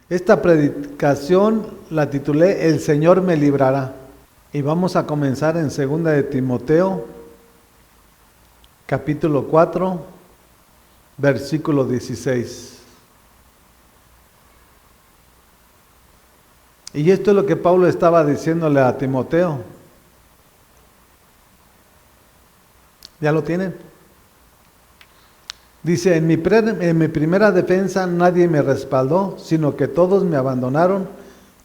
Esta predicación la titulé El Señor me librará. Y vamos a comenzar en 2 de Timoteo, capítulo 4, versículo 16. Y esto es lo que Pablo estaba diciéndole a Timoteo. ¿Ya lo tienen? Dice, en mi primera defensa nadie me respaldó, sino que todos me abandonaron,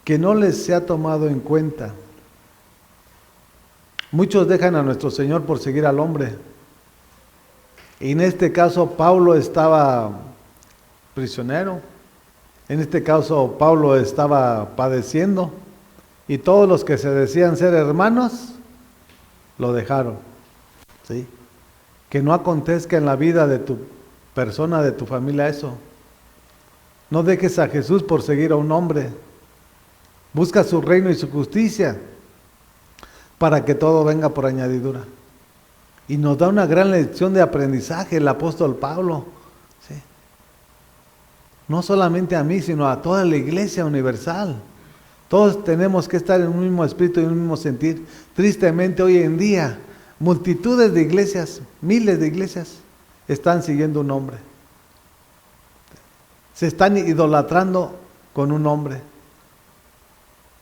que no les se ha tomado en cuenta. Muchos dejan a nuestro Señor por seguir al hombre. Y en este caso Pablo estaba prisionero. En este caso Pablo estaba padeciendo. Y todos los que se decían ser hermanos, lo dejaron. ¿Sí? Que no acontezca en la vida de tu persona, de tu familia eso. No dejes a Jesús por seguir a un hombre. Busca su reino y su justicia para que todo venga por añadidura. Y nos da una gran lección de aprendizaje el apóstol Pablo. ¿Sí? No solamente a mí, sino a toda la iglesia universal. Todos tenemos que estar en un mismo espíritu y un mismo sentir. Tristemente hoy en día, multitudes de iglesias, miles de iglesias, están siguiendo un hombre. Se están idolatrando con un hombre.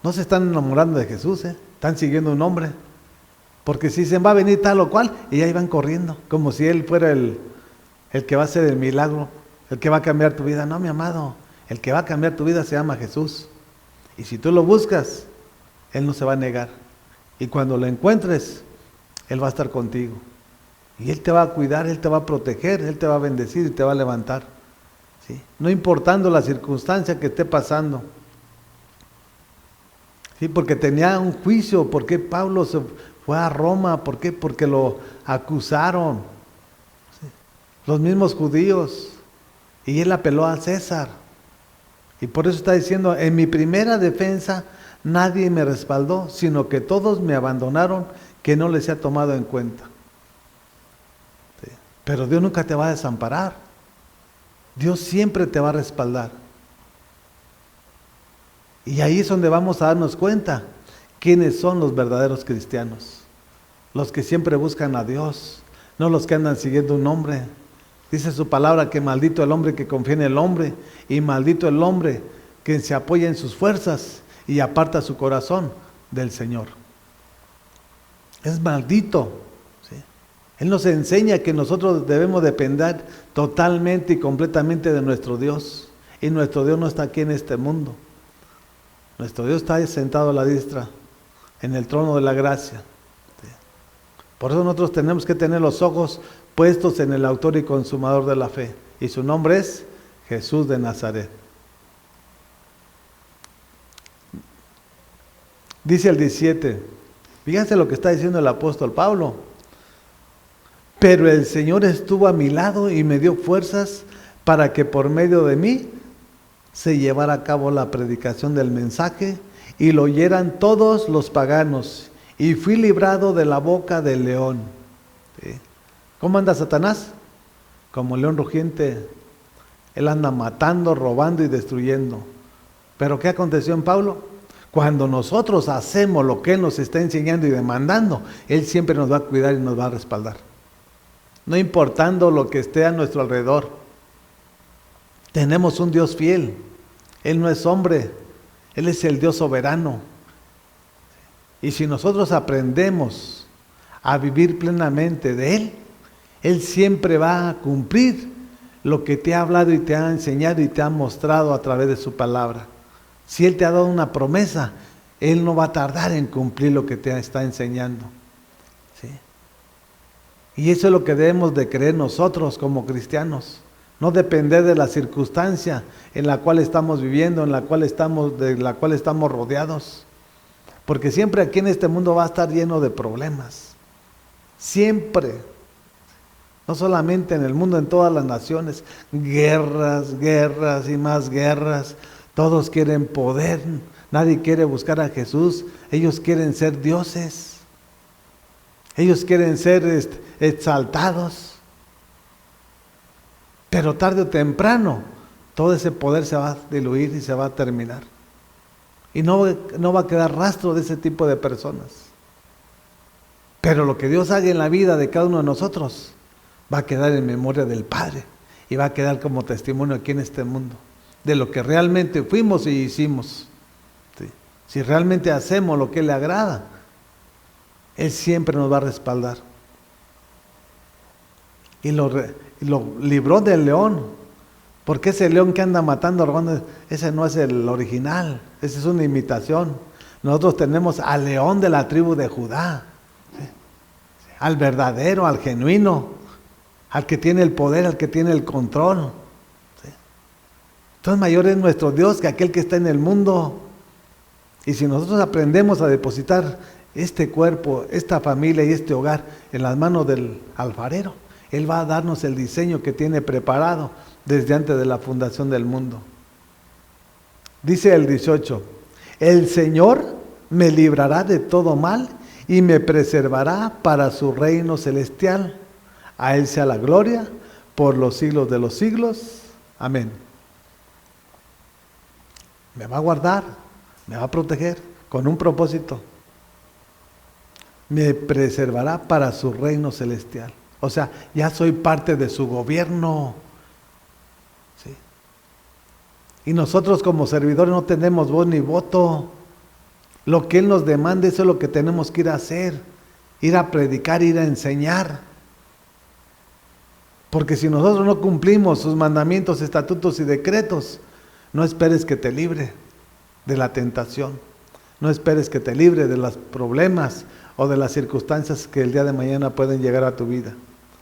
No se están enamorando de Jesús, están siguiendo un hombre. Porque si dicen va a venir tal o cual, y ahí van corriendo, como si Él fuera el que va a hacer el milagro, el que va a cambiar tu vida. No, mi amado, el que va a cambiar tu vida se llama Jesús. Y si tú lo buscas, Él no se va a negar. Y cuando lo encuentres, Él va a estar contigo. Y Él te va a cuidar, Él te va a proteger, Él te va a bendecir y te va a levantar. ¿Sí? No importando la circunstancia que esté pasando. ¿Sí? Porque tenía un juicio. ¿Por qué Pablo se fue a Roma? ¿Por qué? Porque lo acusaron. ¿Sí? Los mismos judíos. Y él apeló a César. Y por eso está diciendo, en mi primera defensa nadie me respaldó, sino que todos me abandonaron, que no les he tomado en cuenta. ¿Sí? Pero Dios nunca te va a desamparar. Dios siempre te va a respaldar. Y ahí es donde vamos a darnos cuenta quiénes son los verdaderos cristianos. Los que siempre buscan a Dios, no los que andan siguiendo un hombre. Dice su palabra que maldito el hombre que confía en el hombre y maldito el hombre que se apoya en sus fuerzas y aparta su corazón del Señor. Es maldito. ¿Sí? Él nos enseña que nosotros debemos depender totalmente y completamente de nuestro Dios. Y nuestro Dios no está aquí en este mundo. Nuestro Dios está sentado a la diestra en el trono de la gracia. ¿Sí? Por eso nosotros tenemos que tener los ojos puestos en el autor y consumador de la fe. Y su nombre es Jesús de Nazaret. Dice el 17. Fíjense lo que está diciendo el apóstol Pablo. Pero el Señor estuvo a mi lado y me dio fuerzas para que por medio de mí se llevara a cabo la predicación del mensaje y lo oyeran todos los paganos. Y fui librado de la boca del león. ¿Sí? ¿Cómo anda Satanás? Como león rugiente. Él anda matando, robando y destruyendo. ¿Pero qué aconteció en Pablo? Cuando nosotros hacemos lo que Él nos está enseñando y demandando, Él siempre nos va a cuidar y nos va a respaldar. No importando lo que esté a nuestro alrededor. Tenemos un Dios fiel. Él no es hombre. Él es el Dios soberano. Y si nosotros aprendemos a vivir plenamente de Él, Él siempre va a cumplir lo que te ha hablado y te ha enseñado y te ha mostrado a través de su palabra. Si Él te ha dado una promesa, Él no va a tardar en cumplir lo que te está enseñando. ¿Sí? Y eso es lo que debemos de creer nosotros como cristianos. No depender de la circunstancia en la cual estamos viviendo, de la cual estamos rodeados. Porque siempre aquí en este mundo va a estar lleno de problemas. Siempre. No solamente en el mundo, en todas las naciones. Guerras, guerras y más guerras. Todos quieren poder. Nadie quiere buscar a Jesús. Ellos quieren ser dioses. Ellos quieren ser exaltados. Pero tarde o temprano, todo ese poder se va a diluir y se va a terminar. Y no va a quedar rastro de ese tipo de personas. Pero lo que Dios haga en la vida de cada uno de nosotros va a quedar en memoria del Padre y va a quedar como testimonio aquí en este mundo de lo que realmente fuimos y hicimos. ¿Sí? Si realmente hacemos lo que le agrada, Él siempre nos va a respaldar. Y lo libró del león, porque ese león que anda matando, robando, ese no es el original, esa es una imitación. Nosotros tenemos al león de la tribu de Judá, ¿sí? Al verdadero, al genuino, al que tiene el poder, al que tiene el control. ¿Sí? Entonces mayor es nuestro Dios que aquel que está en el mundo. Y si nosotros aprendemos a depositar este cuerpo, esta familia y este hogar en las manos del alfarero, Él va a darnos el diseño que tiene preparado desde antes de la fundación del mundo. Dice el 18, el Señor me librará de todo mal y me preservará para su reino celestial. A Él sea la gloria por los siglos de los siglos. Amén. Me va a guardar, me va a proteger con un propósito. Me preservará para su reino celestial. O sea, ya soy parte de su gobierno. ¿Sí? Y nosotros como servidores no tenemos voz ni voto. Lo que Él nos demanda, eso es lo que tenemos que ir a hacer. Ir a predicar, ir a enseñar. Porque si nosotros no cumplimos sus mandamientos, estatutos y decretos, no esperes que te libre de la tentación. No esperes que te libre de los problemas o de las circunstancias que el día de mañana pueden llegar a tu vida.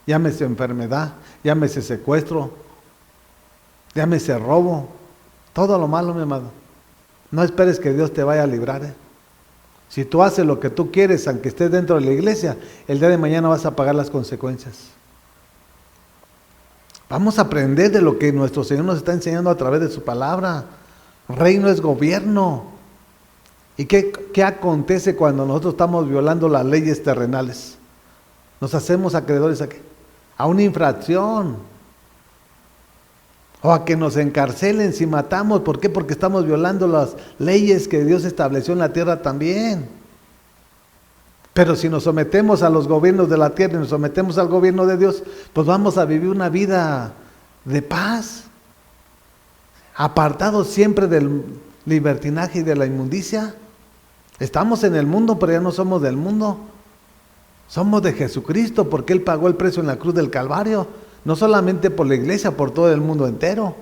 Llámese enfermedad, llámese secuestro, llámese robo, todo lo malo, mi amado. No esperes que Dios te vaya a librar. Si tú haces lo que tú quieres, aunque estés dentro de la iglesia, el día de mañana vas a pagar las consecuencias. Vamos a aprender de lo que nuestro Señor nos está enseñando a través de su palabra. Reino es gobierno. ¿Y qué acontece cuando nosotros estamos violando las leyes terrenales? Nos hacemos acreedores a qué? A una infracción. O a que nos encarcelen si matamos. ¿Por qué? Porque estamos violando las leyes que Dios estableció en la tierra también. Pero si nos sometemos a los gobiernos de la tierra y nos sometemos al gobierno de Dios, pues vamos a vivir una vida de paz. Apartados siempre del libertinaje y de la inmundicia. Estamos en el mundo, pero ya no somos del mundo. Somos de Jesucristo, porque Él pagó el precio en la cruz del Calvario. No solamente por la iglesia, por todo el mundo entero.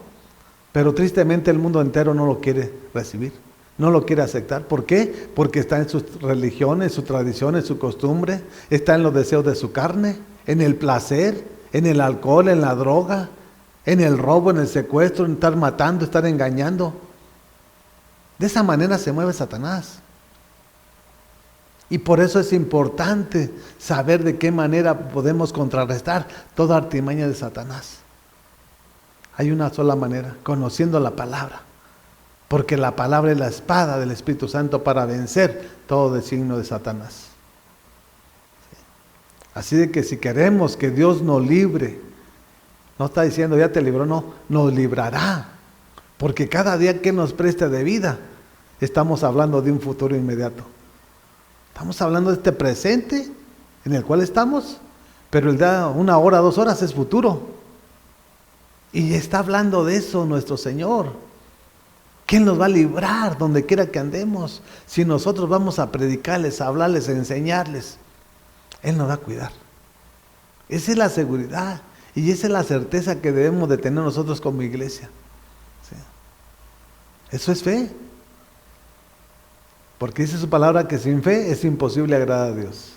Pero tristemente el mundo entero no lo quiere recibir. No lo quiere aceptar. ¿Por qué? Porque está en sus religiones, su tradición, en su costumbre. Está en los deseos de su carne, en el placer, en el alcohol, en la droga, en el robo, en el secuestro, en estar matando, estar engañando. De esa manera se mueve Satanás. Y por eso es importante saber de qué manera podemos contrarrestar toda artimaña de Satanás. Hay una sola manera, conociendo la palabra. Porque la palabra es la espada del Espíritu Santo para vencer todo designio de Satanás. Así de que si queremos que Dios nos libre, no está diciendo ya te libró, no, nos librará. Porque cada día que nos preste de vida, estamos hablando de un futuro inmediato. Estamos hablando de este presente en el cual estamos, pero el día, 1 hora, 2 horas es futuro. Y está hablando de eso nuestro Señor. ¿Quién nos va a librar donde quiera que andemos? Si nosotros vamos a predicarles, a hablarles, a enseñarles, Él nos va a cuidar. Esa es la seguridad y esa es la certeza que debemos de tener nosotros como iglesia. ¿Sí? Eso es fe. Porque dice su palabra que sin fe es imposible agradar a Dios.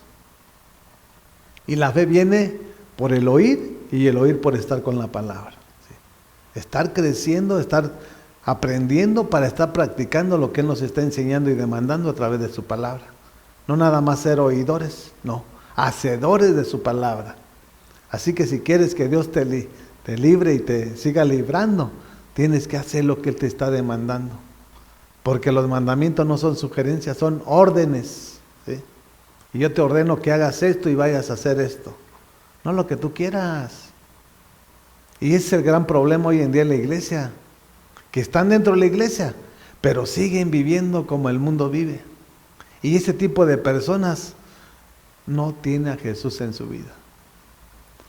Y la fe viene por el oír y el oír por estar con la palabra. ¿Sí? Estar creciendo, estar aprendiendo para estar practicando lo que Él nos está enseñando y demandando a través de su palabra. No nada más ser oidores, no, hacedores de su palabra. Así que si quieres que Dios te libre y te siga librando, tienes que hacer lo que Él te está demandando. Porque los mandamientos no son sugerencias, son órdenes. ¿Sí? Y yo te ordeno que hagas esto y vayas a hacer esto. No lo que tú quieras. Y ese es el gran problema hoy en día en la iglesia. que están dentro de la iglesia, pero siguen viviendo como el mundo vive. Y ese tipo de personas no tiene a Jesús en su vida.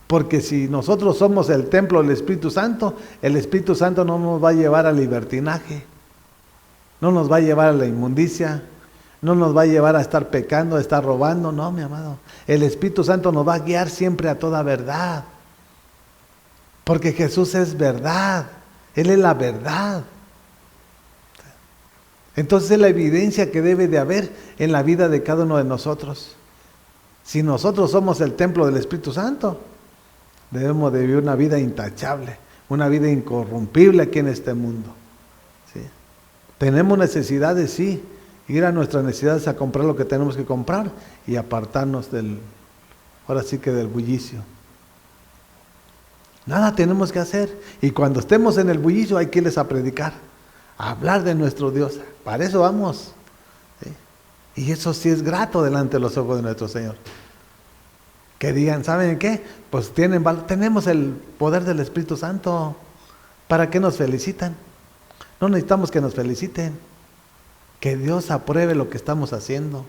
Porque si nosotros somos el templo del Espíritu Santo, el Espíritu Santo no nos va a llevar al libertinaje, no nos va a llevar a la inmundicia, no nos va a llevar a estar pecando, a estar robando, no, mi amado. El Espíritu Santo nos va a guiar siempre a toda verdad. Porque Jesús es verdad, Él es la verdad. Entonces es la evidencia que debe de haber en la vida de cada uno de nosotros. Si nosotros somos el templo del Espíritu Santo, debemos de vivir una vida intachable, una vida incorrompible aquí en este mundo. ¿Sí? Tenemos necesidades, sí, ir a nuestras necesidades a comprar lo que tenemos que comprar y apartarnos ahora sí que del bullicio. Nada tenemos que hacer, y cuando estemos en el bullicio hay que irles a predicar, a hablar de nuestro Dios. Para eso vamos. ¿Sí? Y eso sí es grato delante de los ojos de nuestro Señor. Que digan, ¿saben qué? Pues tenemos el poder del Espíritu Santo. ¿Para qué nos felicitan? No necesitamos que nos feliciten. Que Dios apruebe lo que estamos haciendo.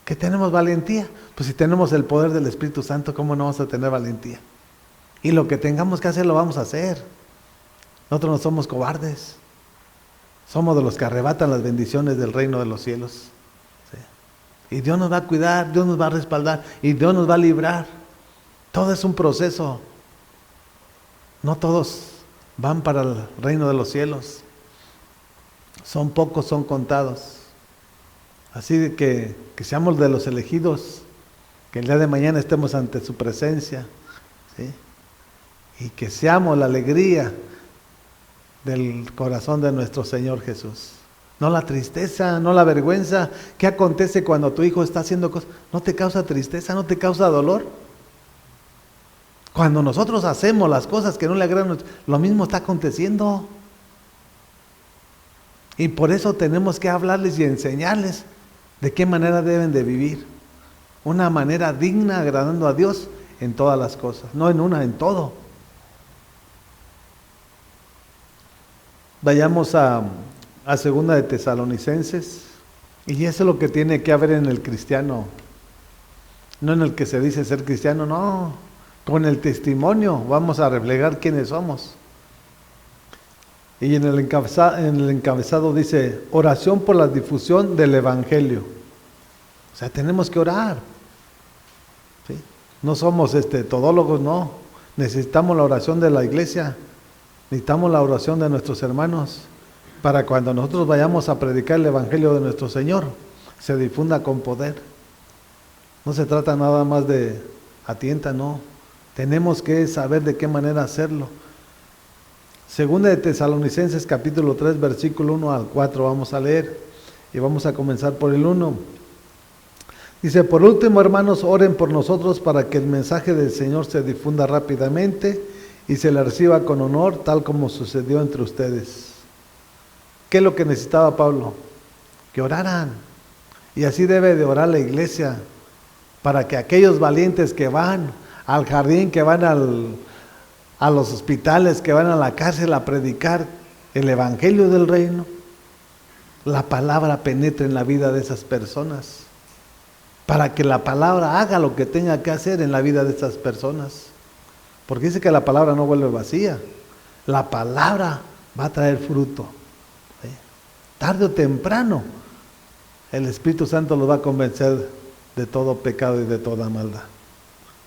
Que tenemos valentía. Pues si tenemos el poder del Espíritu Santo, ¿cómo no vamos a tener valentía? Y lo que tengamos que hacer, lo vamos a hacer. Nosotros no somos cobardes. Somos de los que arrebatan las bendiciones del reino de los cielos. ¿Sí? Y Dios nos va a cuidar, Dios nos va a respaldar y Dios nos va a librar. Todo es un proceso. No todos van para el reino de los cielos. Son pocos, son contados. Así que seamos de los elegidos, que el día de mañana estemos ante su presencia, ¿sí? Y que seamos la alegría del corazón de nuestro Señor Jesús. No la tristeza, no la vergüenza. ¿Qué acontece cuando tu hijo está haciendo cosas? ¿No te causa tristeza? ¿No te causa dolor? Cuando nosotros hacemos las cosas que no le agradan, lo mismo está aconteciendo. Y por eso tenemos que hablarles y enseñarles de qué manera deben de vivir. Una manera digna, agradando a Dios en todas las cosas. No en una, en todo. Vayamos a segunda de Tesalonicenses. Y eso es lo que tiene que haber en el cristiano. No en el que se dice ser cristiano, no. Con el testimonio vamos a reflejar quiénes somos. Y en el encabezado dice, oración por la difusión del Evangelio. O sea, tenemos que orar. ¿Sí? No somos todólogos, no. Necesitamos la oración de la iglesia. Necesitamos la oración de nuestros hermanos. Para cuando nosotros vayamos a predicar el Evangelio de nuestro Señor, se difunda con poder. No se trata nada más de atienta, no. Tenemos que saber de qué manera hacerlo. Segunda de Tesalonicenses capítulo 3 versículo 1 al 4 vamos a leer y vamos a comenzar por el 1. Dice, por último, hermanos, oren por nosotros para que el mensaje del Señor se difunda rápidamente y se le reciba con honor, tal como sucedió entre ustedes. ¿Qué es lo que necesitaba Pablo? Que oraran. Y así debe de orar la iglesia, para que aquellos valientes que van al jardín, que van a los hospitales, que van a la cárcel a predicar el Evangelio del Reino, la palabra penetre en la vida de esas personas, para que la palabra haga lo que tenga que hacer en la vida de esas personas. Porque dice que la palabra no vuelve vacía, la palabra va a traer fruto. ¿Sí? Tarde o temprano, el Espíritu Santo los va a convencer de todo pecado y de toda maldad.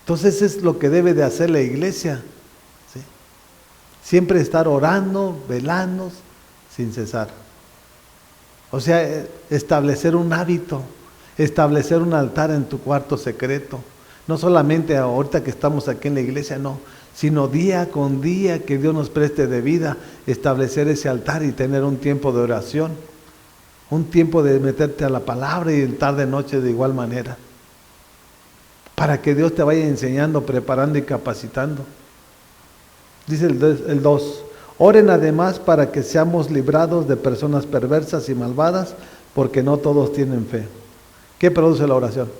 Entonces es lo que debe de hacer la iglesia. ¿Sí? Siempre estar orando, velando, sin cesar. O sea, establecer un hábito, establecer un altar en tu cuarto secreto. No solamente ahorita que estamos aquí en la iglesia, no, sino día con día que Dios nos preste de vida, establecer ese altar y tener un tiempo de oración, un tiempo de meterte a la palabra y el tarde noche de igual manera. Para que Dios te vaya enseñando, preparando y capacitando. Dice el 2, oren además para que seamos librados de personas perversas y malvadas, porque no todos tienen fe. ¿Qué produce la oración?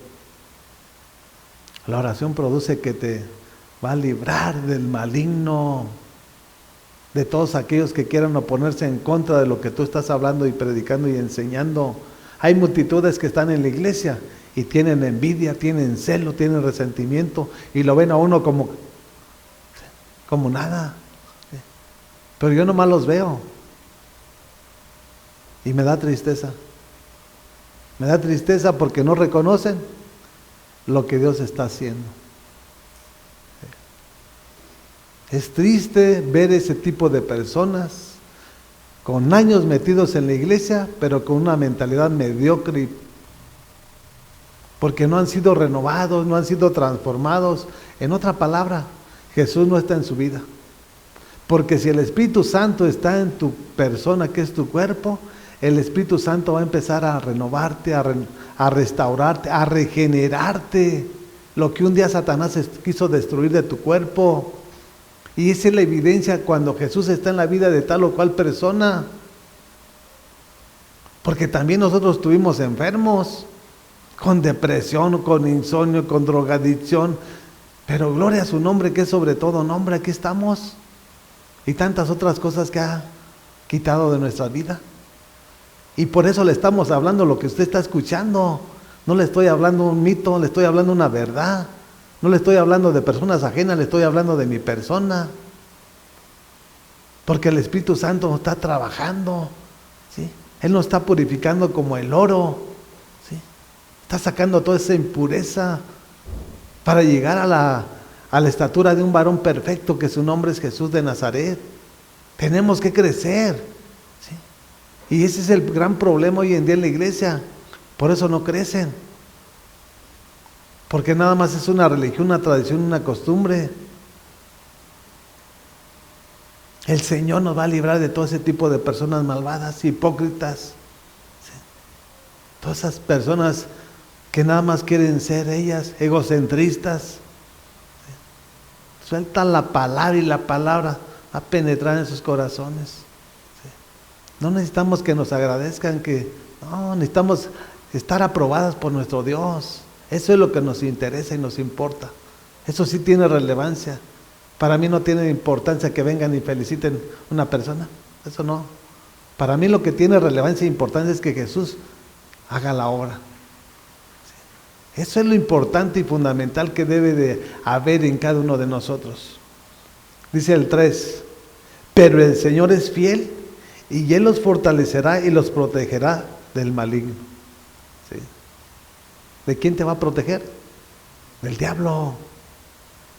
La oración produce que te va a librar del maligno. de todos aquellos que quieran oponerse en contra de lo que tú estás hablando y predicando y enseñando. Hay multitudes que están en la iglesia y tienen envidia, tienen celo, tienen resentimiento y lo ven a uno como nada. Pero yo nomás los veo y me da tristeza. Me da tristeza porque no reconocen lo que Dios está haciendo. Es triste ver ese tipo de personas con años metidos en la iglesia, pero con una mentalidad mediocre, porque no han sido renovados, no han sido transformados. En otra palabra, Jesús no está en su vida. Porque si el Espíritu Santo está en tu persona, que es tu cuerpo, el Espíritu Santo va a empezar a renovarte, a restaurarte, a regenerarte. Lo que un día Satanás quiso destruir de tu cuerpo. Y esa es la evidencia cuando Jesús está en la vida de tal o cual persona. Porque también nosotros estuvimos enfermos, con depresión, con insomnio, con drogadicción. Pero gloria a su nombre, que es sobre todo nombre, aquí estamos. Y tantas otras cosas que ha quitado de nuestra vida. Y por eso le estamos hablando lo que usted está escuchando. No le estoy hablando un mito, le estoy hablando una verdad. No le estoy hablando de personas ajenas, le estoy hablando de mi persona. Porque el Espíritu Santo está trabajando, ¿sí? Él nos está purificando como el oro, ¿sí? Está sacando toda esa impureza para llegar a la estatura de un varón perfecto, que su nombre es Jesús de Nazaret. Tenemos que crecer, ¿sí? Y ese es el gran problema hoy en día en la iglesia. Por eso no crecen. Porque nada más es una religión, una tradición, una costumbre. El Señor nos va a librar de todo ese tipo de personas malvadas, hipócritas, ¿sí? Todas esas personas que nada más quieren ser ellas, egocentristas, ¿sí? Sueltan la palabra y la palabra va a penetrar en sus corazones, ¿sí? No necesitamos que nos agradezcan, no, necesitamos estar aprobadas por nuestro Dios. Eso es lo que nos interesa y nos importa. Eso sí tiene relevancia. Para mí no tiene importancia que vengan y feliciten a una persona. Eso no. Para mí lo que tiene relevancia e importancia es que Jesús haga la obra. Eso es lo importante y fundamental que debe de haber en cada uno de nosotros. Dice el 3, pero el Señor es fiel y Él los fortalecerá y los protegerá del maligno. ¿Sí? ¿De quién te va a proteger? Del diablo,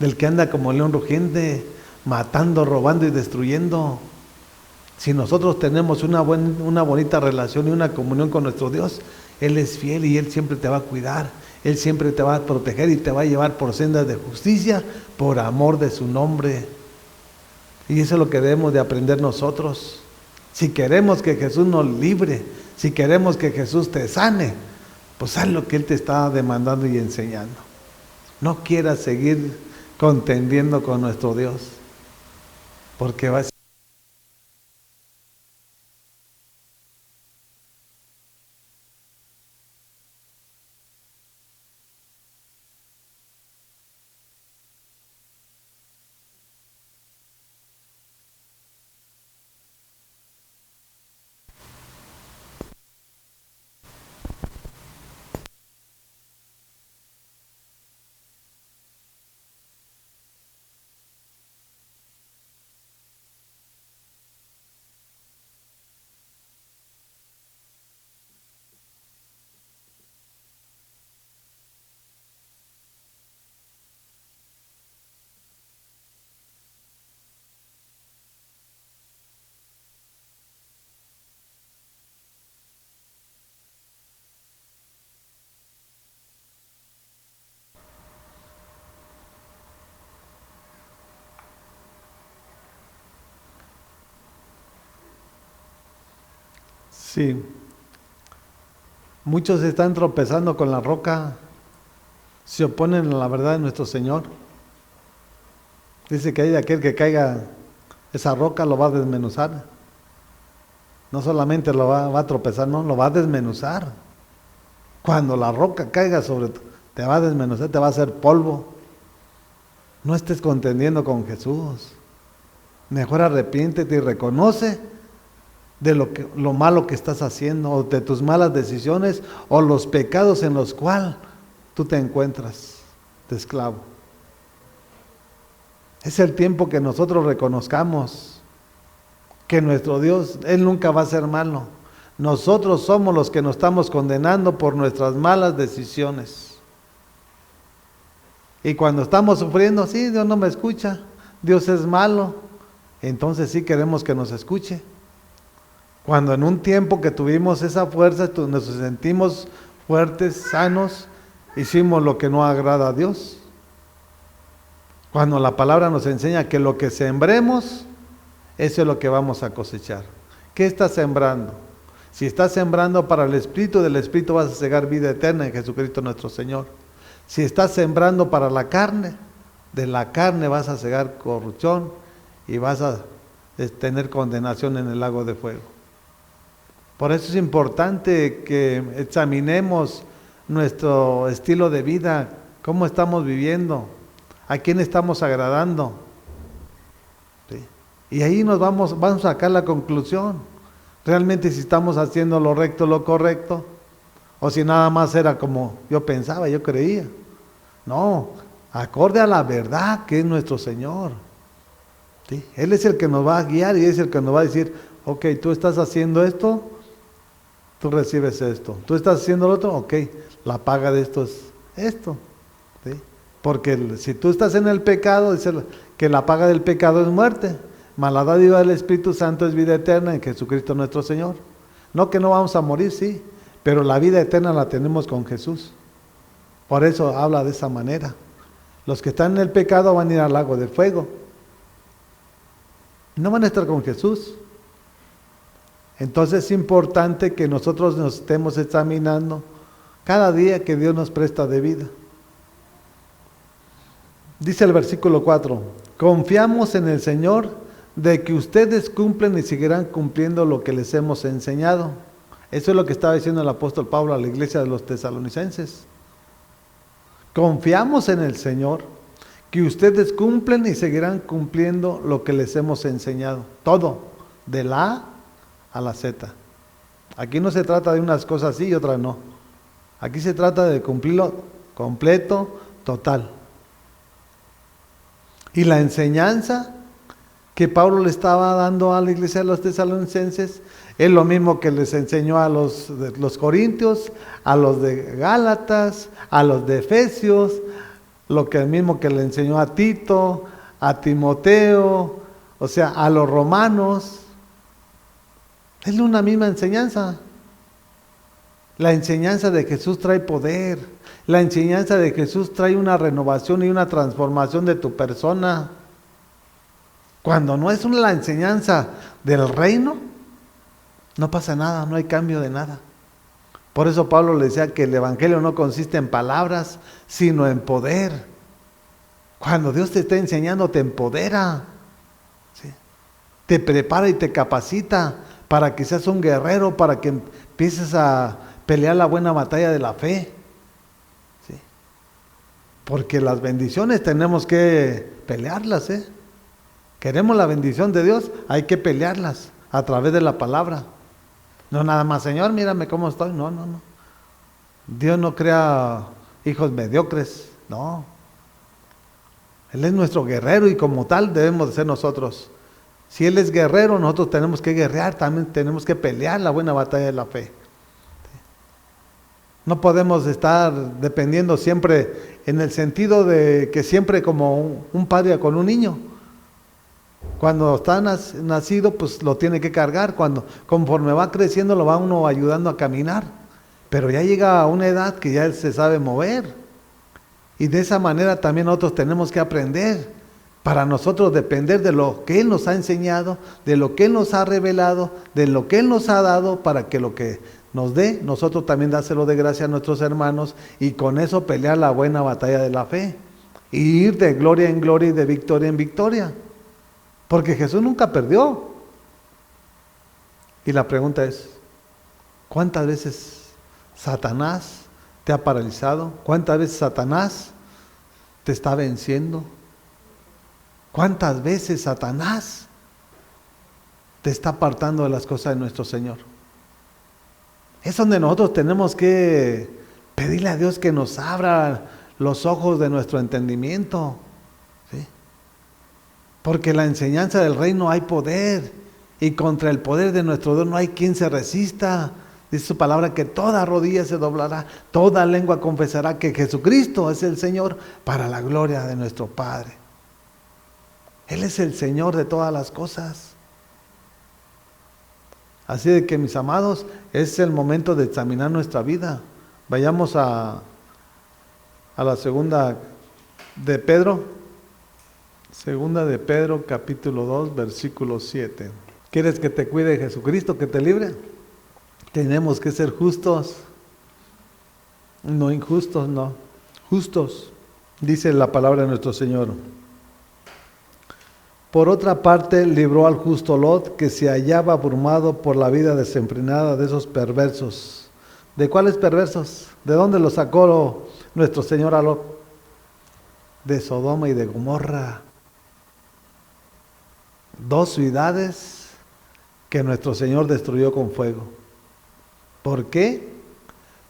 del que anda como león rugiente, matando, robando y destruyendo. Si nosotros tenemos una bonita relación y una comunión con nuestro Dios, Él es fiel y Él siempre te va a cuidar, Él siempre te va a proteger y te va a llevar por sendas de justicia, por amor de su nombre. Y eso es lo que debemos de aprender nosotros. Si queremos que Jesús nos libre, si queremos que Jesús te sane, pues haz lo que Él te está demandando y enseñando. No quieras seguir contendiendo con nuestro Dios, porque va a ser. Sí, muchos están tropezando con la roca, se oponen a la verdad de nuestro Señor. Dice que hay aquel que caiga, esa roca lo va a desmenuzar. No solamente va a tropezar, no, lo va a desmenuzar. Cuando la roca caiga sobre te va a desmenuzar, te va a hacer polvo. No estés contendiendo con Jesús. Mejor arrepiéntete y reconoce de lo malo que estás haciendo, o de tus malas decisiones, o los pecados en los cuales tú te encuentras de esclavo. Es el tiempo que nosotros reconozcamos que nuestro Dios, Él nunca va a ser malo. Nosotros somos los que nos estamos condenando por nuestras malas decisiones. Y cuando estamos sufriendo, sí, Dios no me escucha, Dios es malo, entonces sí queremos que nos escuche. Cuando en un tiempo que tuvimos esa fuerza, nos sentimos fuertes, sanos, hicimos lo que no agrada a Dios. Cuando la palabra nos enseña que lo que sembremos, eso es lo que vamos a cosechar. ¿Qué estás sembrando? Si estás sembrando para el Espíritu, del Espíritu vas a segar vida eterna en Jesucristo nuestro Señor. Si estás sembrando para la carne, de la carne vas a segar corrupción y vas a tener condenación en el lago de fuego. Por eso es importante que examinemos nuestro estilo de vida, cómo estamos viviendo, a quién estamos agradando. ¿Sí? Y ahí vamos a sacar la conclusión. Realmente si estamos haciendo lo recto, lo correcto, o si nada más era como yo pensaba, yo creía. No, acorde a la verdad que es nuestro Señor. ¿Sí? Él es el que nos va a guiar y es el que nos va a decir, ok, tú estás haciendo esto, tú recibes esto. Tú estás haciendo lo otro, ok, la paga de esto es esto. ¿Sí? Porque si tú estás en el pecado, dice que la paga del pecado es muerte, mas la dádiva del Espíritu Santo es vida eterna en Jesucristo nuestro Señor. No que no vamos a morir, sí, pero la vida eterna la tenemos con Jesús. Por eso habla de esa manera. Los que están en el pecado van a ir al lago de fuego. No van a estar con Jesús. Entonces es importante que nosotros nos estemos examinando cada día que Dios nos presta de vida. Dice el versículo 4, confiamos en el Señor de que ustedes cumplen y seguirán cumpliendo lo que les hemos enseñado. Eso es lo que estaba diciendo el apóstol Pablo a la iglesia de los tesalonicenses. Confiamos en el Señor que ustedes cumplen y seguirán cumpliendo lo que les hemos enseñado. Todo, de la A a la Z. Aquí no se trata de unas cosas sí y otras no. Aquí se trata de cumplirlo completo, total. Y la enseñanza que Pablo le estaba dando a la iglesia de los tesalonicenses es lo mismo que les enseñó a los corintios, a los de Gálatas, a los de Efesios, lo que mismo que le enseñó a Tito, a Timoteo, o sea, a los romanos. Es una misma enseñanza. La enseñanza de Jesús trae poder. La enseñanza de Jesús trae una renovación y una transformación de tu persona. Cuando no es la enseñanza del reino, no pasa nada, no hay cambio de nada. Por eso Pablo le decía que el evangelio no consiste en palabras, sino en poder. Cuando Dios te está enseñando, te empodera, ¿sí? Te prepara y te capacita para que seas un guerrero, para que empieces a pelear la buena batalla de la fe. ¿Sí? Porque las bendiciones tenemos que pelearlas, ¿eh? Queremos la bendición de Dios, hay que pelearlas a través de la palabra. No nada más, Señor, mírame cómo estoy. No. Dios no crea hijos mediocres, no. Él es nuestro guerrero y como tal debemos de ser nosotros. Si Él es guerrero, nosotros tenemos que guerrear, también tenemos que pelear la buena batalla de la fe. No podemos estar dependiendo siempre en el sentido de que siempre como un padre con un niño. Cuando está nacido, pues lo tiene que cargar. Conforme va creciendo, lo va uno ayudando a caminar. Pero ya llega a una edad que ya él se sabe mover. Y de esa manera también nosotros tenemos que aprender. Para nosotros depender de lo que Él nos ha enseñado, de lo que Él nos ha revelado, de lo que Él nos ha dado, para que lo que nos dé, nosotros también dáselo de gracia a nuestros hermanos. Y con eso pelear la buena batalla de la fe. Y ir de gloria en gloria y de victoria en victoria. Porque Jesús nunca perdió. Y la pregunta es, ¿cuántas veces Satanás te ha paralizado? ¿Cuántas veces Satanás te está venciendo? ¿Cuántas veces Satanás te está apartando de las cosas de nuestro Señor. Es donde nosotros tenemos que pedirle a Dios que nos abra los ojos de nuestro entendimiento, ¿sí? Porque la enseñanza del reino hay poder, y contra el poder de nuestro Dios no hay quien se resista. Dice su palabra que toda rodilla se doblará, toda lengua confesará que Jesucristo es el Señor, para la gloria de nuestro Padre. Él es el Señor de todas las cosas. Así de que, mis amados, es el momento de examinar nuestra vida. Vayamos a la segunda de Pedro. Segunda de Pedro, capítulo 2, versículo 7. ¿Quieres que te cuide Jesucristo, que te libre? Tenemos que ser justos, no injustos, no, justos, dice la palabra de nuestro Señor. Por otra parte, libró al justo Lot, que se hallaba abrumado por la vida desenfrenada de esos perversos. ¿De cuáles perversos? ¿De dónde lo sacó nuestro Señor a Lot? De Sodoma y de Gomorra. 2 ciudades que nuestro Señor destruyó con fuego. ¿Por qué?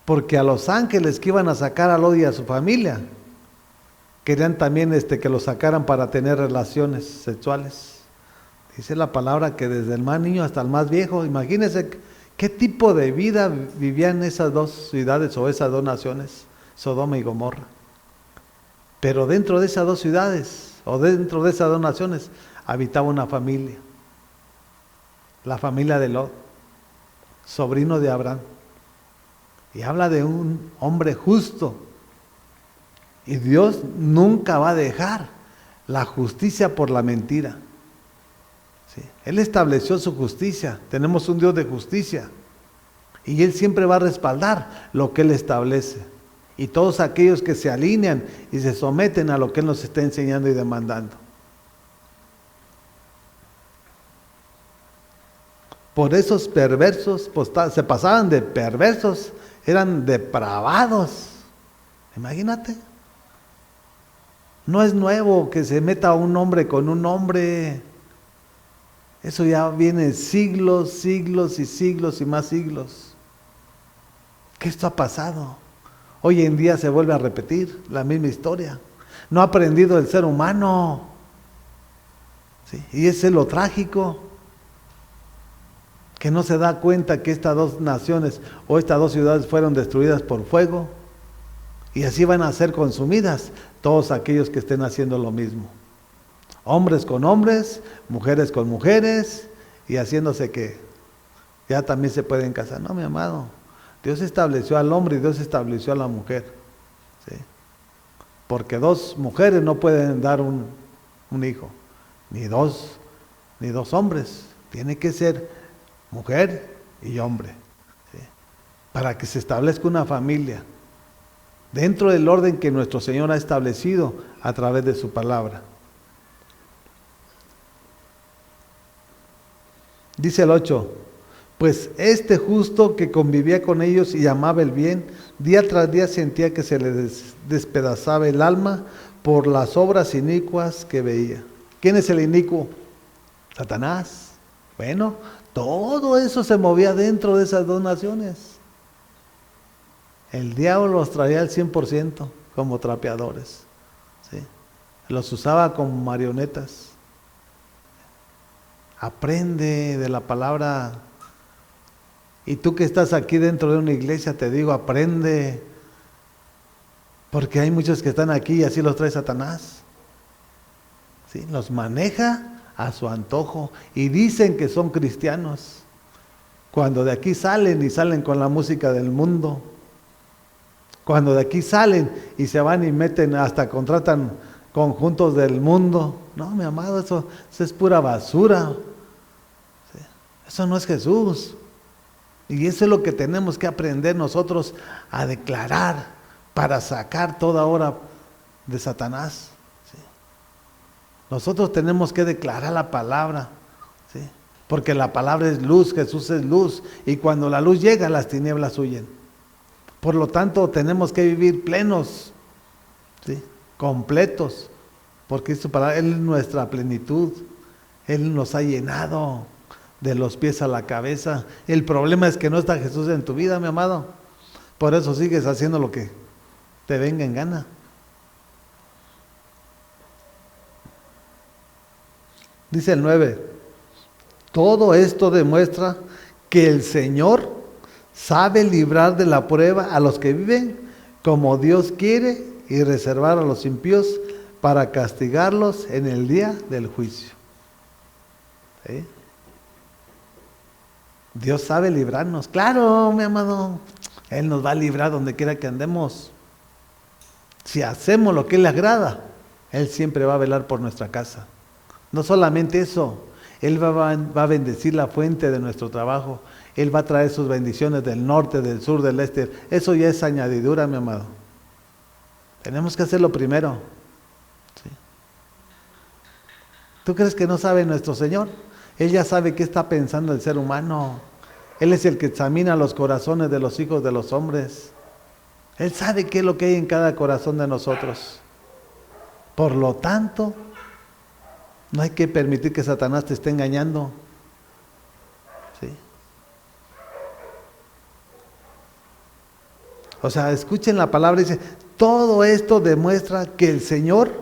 Porque a los ángeles que iban a sacar a Lot y a su familia, querían también que los sacaran para tener relaciones sexuales. Dice la palabra que desde el más niño hasta el más viejo, imagínense qué tipo de vida vivían esas 2 ciudades o esas 2 naciones, Sodoma y Gomorra. Pero dentro de esas 2 ciudades o dentro de esas 2 naciones habitaba una familia, la familia de Lot, sobrino de Abraham. Y habla de un hombre justo. Y Dios nunca va a dejar la justicia por la mentira. ¿Sí? Él estableció su justicia. Tenemos un Dios de justicia. Y Él siempre va a respaldar lo que Él establece. Y todos aquellos que se alinean y se someten a lo que Él nos está enseñando y demandando. Por esos perversos, pues, se pasaban de perversos, eran depravados. Imagínate. No es nuevo que se meta un hombre con un hombre. Eso ya viene siglos, siglos y siglos y más siglos. ¿Qué esto ha pasado? Hoy en día se vuelve a repetir la misma historia. No ha aprendido el ser humano. ¿Sí? Y ese es lo trágico. Que no se da cuenta que estas 2 naciones o estas 2 ciudades fueron destruidas por fuego. Y así van a ser consumidas todos aquellos que estén haciendo lo mismo. Hombres con hombres, mujeres con mujeres, y haciéndose que ya también se pueden casar. No, mi amado, Dios estableció al hombre y Dios estableció a la mujer. ¿Sí? Porque 2 mujeres no pueden dar un hijo, ni dos hombres. Tiene que ser mujer y hombre, ¿sí? Para que se establezca una familia dentro del orden que nuestro Señor ha establecido a través de su palabra. Dice el 8, pues este justo que convivía con ellos y amaba el bien, día tras día sentía que se le despedazaba el alma por las obras inicuas que veía. ¿Quién es el inicuo? Satanás. Bueno, todo eso se movía dentro de esas 2 naciones. El diablo los traía al 100% como trapeadores. ¿Sí? Los usaba como marionetas. Aprende de la palabra. Y tú que estás aquí dentro de una iglesia, te digo, aprende. Porque hay muchos que están aquí y así los trae Satanás. ¿Sí? Los maneja a su antojo y dicen que son cristianos. Cuando de aquí salen y salen con la música del mundo. Cuando de aquí salen y se van y meten, hasta contratan conjuntos del mundo. No, mi amado, eso es pura basura. ¿Sí? Eso no es Jesús. Y eso es lo que tenemos que aprender nosotros a declarar para sacar toda obra de Satanás. ¿Sí? Nosotros tenemos que declarar la palabra. ¿Sí? Porque la palabra es luz, Jesús es luz. Y cuando la luz llega, las tinieblas huyen. Por lo tanto, tenemos que vivir plenos, ¿sí? Completos, porque su palabra, Él es nuestra plenitud, Él nos ha llenado de los pies a la cabeza. El problema es que no está Jesús en tu vida, mi amado. Por eso sigues haciendo lo que te venga en gana. Dice el 9, todo esto demuestra que el Señor sabe librar de la prueba a los que viven como Dios quiere y reservar a los impíos para castigarlos en el día del juicio. ¿Sí? Dios sabe librarnos. Claro, mi amado, Él nos va a librar donde quiera que andemos. Si hacemos lo que le agrada, Él siempre va a velar por nuestra casa. No solamente eso, Él va a bendecir la fuente de nuestro trabajo. Él va a traer sus bendiciones del norte, del sur, del este. Eso ya es añadidura, mi amado. Tenemos que hacerlo primero. ¿Sí? ¿Tú crees que no sabe nuestro Señor? Él ya sabe qué está pensando el ser humano. Él es el que examina los corazones de los hijos de los hombres. Él sabe qué es lo que hay en cada corazón de nosotros. Por lo tanto, no hay que permitir que Satanás te esté engañando. ¿Sí? O sea, escuchen la palabra, dice, todo esto demuestra que el Señor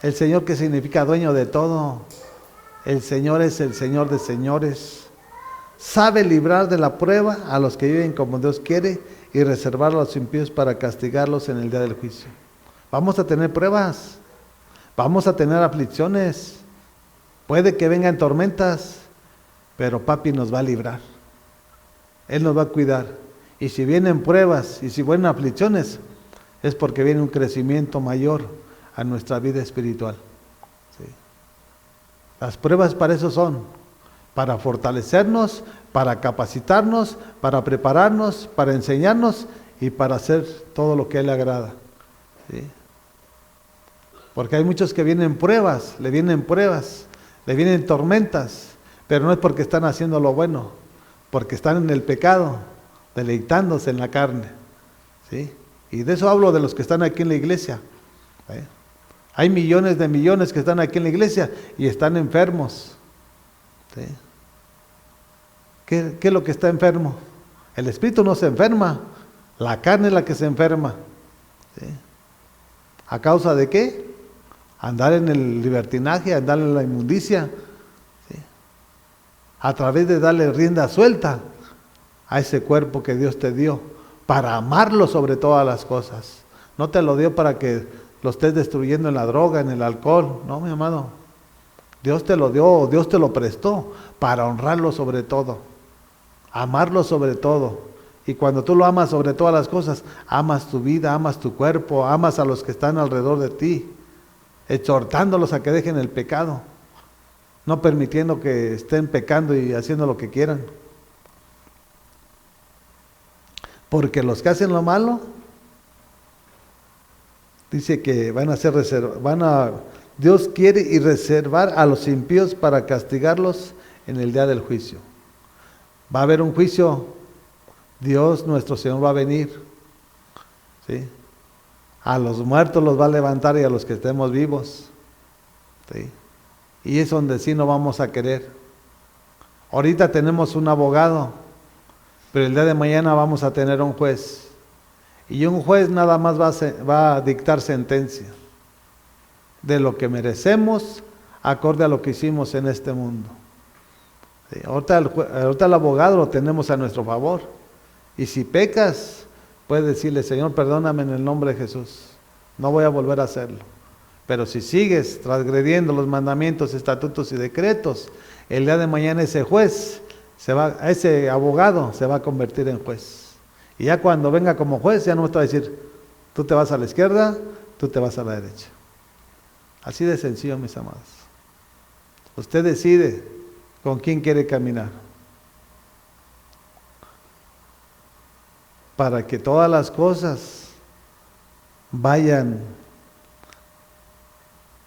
que significa dueño de todo, el Señor es el Señor de señores, sabe librar de la prueba a los que viven como Dios quiere y reservar a los impíos para castigarlos en el día del juicio. Vamos a tener pruebas, vamos a tener aflicciones, puede que vengan tormentas, pero papi nos va a librar, Él nos va a cuidar. Y si vienen pruebas y si vienen aflicciones, es porque viene un crecimiento mayor a nuestra vida espiritual. ¿Sí? Las pruebas para eso son, para fortalecernos, para capacitarnos, para prepararnos, para enseñarnos y para hacer todo lo que a Él le agrada. ¿Sí? Porque hay muchos que vienen pruebas, le vienen tormentas, pero no es porque están haciendo lo bueno, porque están en el pecado, deleitándose en la carne. ¿Sí? Y de eso hablo de los que están aquí en la iglesia. ¿Sí? Hay millones de millones que están aquí en la iglesia y están enfermos. ¿Sí? ¿Qué es lo que está enfermo? El espíritu no se enferma, la carne es la que se enferma. ¿Sí? ¿A causa de qué? Andar en el libertinaje, andar en la inmundicia. ¿Sí? A través de darle rienda suelta a ese cuerpo que Dios te dio, para amarlo sobre todas las cosas. No te lo dio para que lo estés destruyendo en la droga, en el alcohol. No, mi amado. Dios te lo dio, Dios te lo prestó para honrarlo sobre todo, amarlo sobre todo. Y cuando tú lo amas sobre todas las cosas, amas tu vida, amas tu cuerpo, amas a los que están alrededor de ti, exhortándolos a que dejen el pecado, no permitiendo que estén pecando y haciendo lo que quieran. Porque los que hacen lo malo, dice que van a ser Dios quiere y reservar a los impíos para castigarlos en el día del juicio. Va a haber un juicio, Dios nuestro Señor va a venir. ¿Sí? A los muertos los va a levantar y a los que estemos vivos. ¿Sí? Y es donde sí no vamos a querer. Ahorita tenemos un abogado, pero el día de mañana vamos a tener un juez. Y un juez nada más va a dictar sentencia de lo que merecemos acorde a lo que hicimos en este mundo. ¿Sí? Ahorita el abogado lo tenemos a nuestro favor. Y si pecas, puedes decirle, Señor, perdóname en el nombre de Jesús. No voy a volver a hacerlo. Pero si sigues transgrediendo los mandamientos, estatutos y decretos, el día de mañana ese ese abogado se va a convertir en juez. Y ya cuando venga como juez, ya no te va a decir, tú te vas a la izquierda, tú te vas a la derecha. Así de sencillo, mis amados. Usted decide con quién quiere caminar. Para que todas las cosas vayan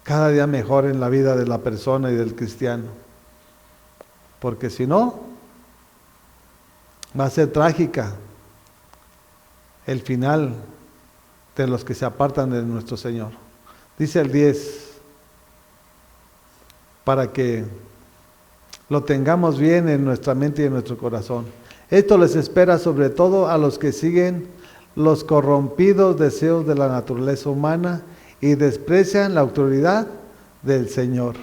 cada día mejor en la vida de la persona y del cristiano. Porque si no, va a ser trágica el final de los que se apartan de nuestro Señor. Dice el 10, para que lo tengamos bien en nuestra mente y en nuestro corazón. Esto les espera sobre todo a los que siguen los corrompidos deseos de la naturaleza humana y desprecian la autoridad del Señor.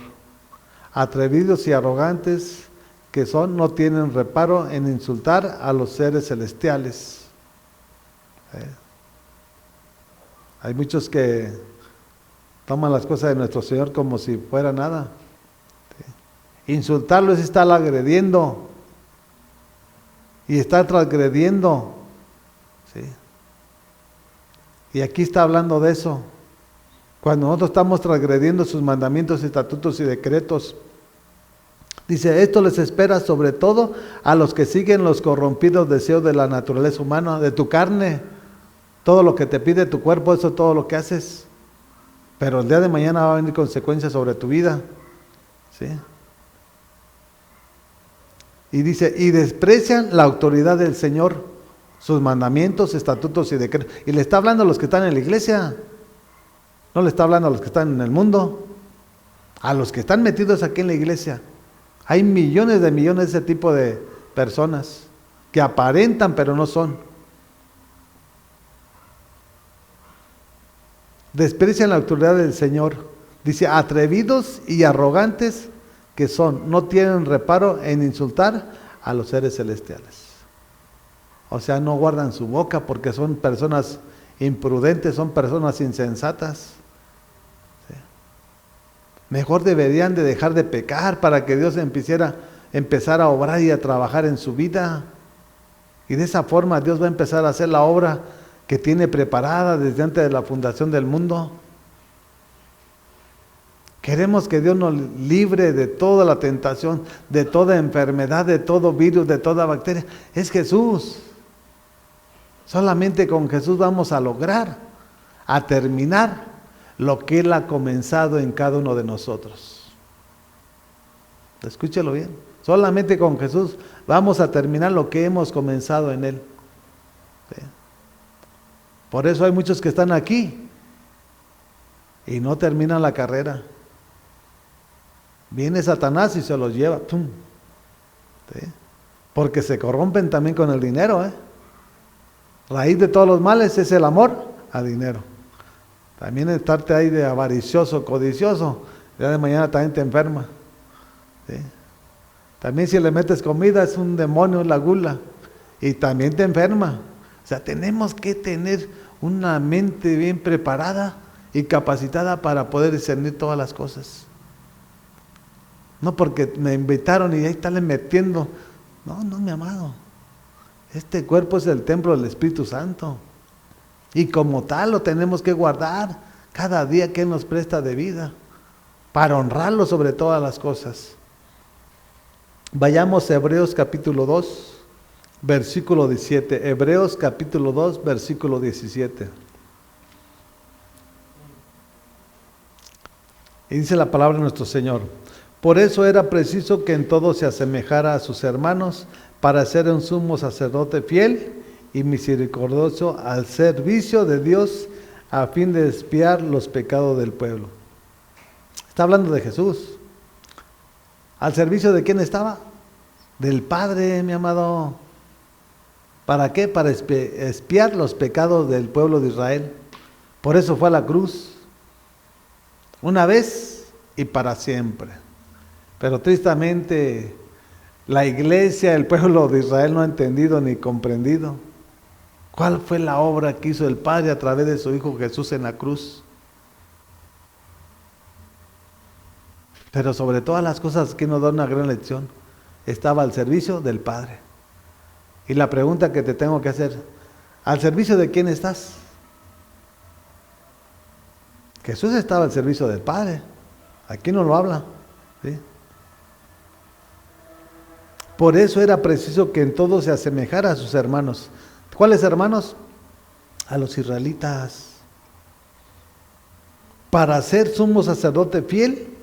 Atrevidos y arrogantes que son, no tienen reparo en insultar a los seres celestiales. Hay muchos que toman las cosas de nuestro Señor como si fuera nada. Insultarlo es estar agrediendo y estar transgrediendo. ¿Sí? Y aquí está hablando de eso. Cuando nosotros estamos transgrediendo sus mandamientos, estatutos y decretos, dice, esto les espera sobre todo a los que siguen los corrompidos deseos de la naturaleza humana, de tu carne. Todo lo que te pide tu cuerpo, eso es todo lo que haces. Pero el día de mañana va a venir consecuencias sobre tu vida. ¿Sí? Y dice, y desprecian la autoridad del Señor, sus mandamientos, estatutos y decretos. Y le está hablando a los que están en la iglesia. No le está hablando a los que están en el mundo. A los que están metidos aquí en la iglesia. Hay millones de ese tipo de personas que aparentan pero no son. Desprecian la autoridad del Señor. Dice, atrevidos y arrogantes que son, no tienen reparo en insultar a los seres celestiales. O sea, no guardan su boca porque son personas imprudentes, son personas insensatas. ¿Sí? Mejor deberían de dejar de pecar para que Dios empezara a obrar y a trabajar en su vida. Y de esa forma Dios va a empezar a hacer la obra que tiene preparada desde antes de la fundación del mundo. Queremos que Dios nos libre de toda la tentación, de toda enfermedad, de todo virus, de toda bacteria. Es Jesús. Solamente con Jesús vamos a lograr, a terminar lo que Él ha comenzado en cada uno de nosotros. Escúchelo bien. Solamente con Jesús vamos a terminar lo que hemos comenzado en Él. ¿Sí? Por eso hay muchos que están aquí y no terminan la carrera. Viene Satanás y se los lleva. ¡Tum! ¿Sí? Porque se corrompen también con el dinero. Raíz de todos los males es el amor a dinero. También estarte ahí de avaricioso, codicioso, el día de mañana también te enferma. ¿Sí? También si le metes comida es un demonio, la gula, y también te enferma. O sea, tenemos que tener una mente bien preparada y capacitada para poder discernir todas las cosas. No porque me invitaron y ahí están metiendo. No, mi amado. Este cuerpo es el templo del Espíritu Santo. Y como tal lo tenemos que guardar cada día que Él nos presta de vida. Para honrarlo sobre todas las cosas. Vayamos a Hebreos capítulo 2, versículo 17. Hebreos capítulo 2, versículo 17. Y dice la palabra de nuestro Señor. Por eso era preciso que en todo se asemejara a sus hermanos, para ser un sumo sacerdote fiel y misericordioso al servicio de Dios, a fin de expiar los pecados del pueblo. Está hablando de Jesús. ¿Al servicio de quién estaba? Del Padre, mi amado. ¿Para qué? Para expiar los pecados del pueblo de Israel. Por eso fue a la cruz. Una vez y para siempre. Pero tristemente la iglesia, el pueblo de Israel no ha entendido ni comprendido cuál fue la obra que hizo el Padre a través de su Hijo Jesús en la cruz. Pero sobre todas las cosas que nos da una gran lección, estaba al servicio del Padre. Y la pregunta que te tengo que hacer, ¿al servicio de quién estás? Jesús estaba al servicio del Padre. Aquí no lo habla. ¿Sí? Por eso era preciso que en todo se asemejara a sus hermanos. ¿Cuáles hermanos? A los israelitas. Para ser sumo sacerdote fiel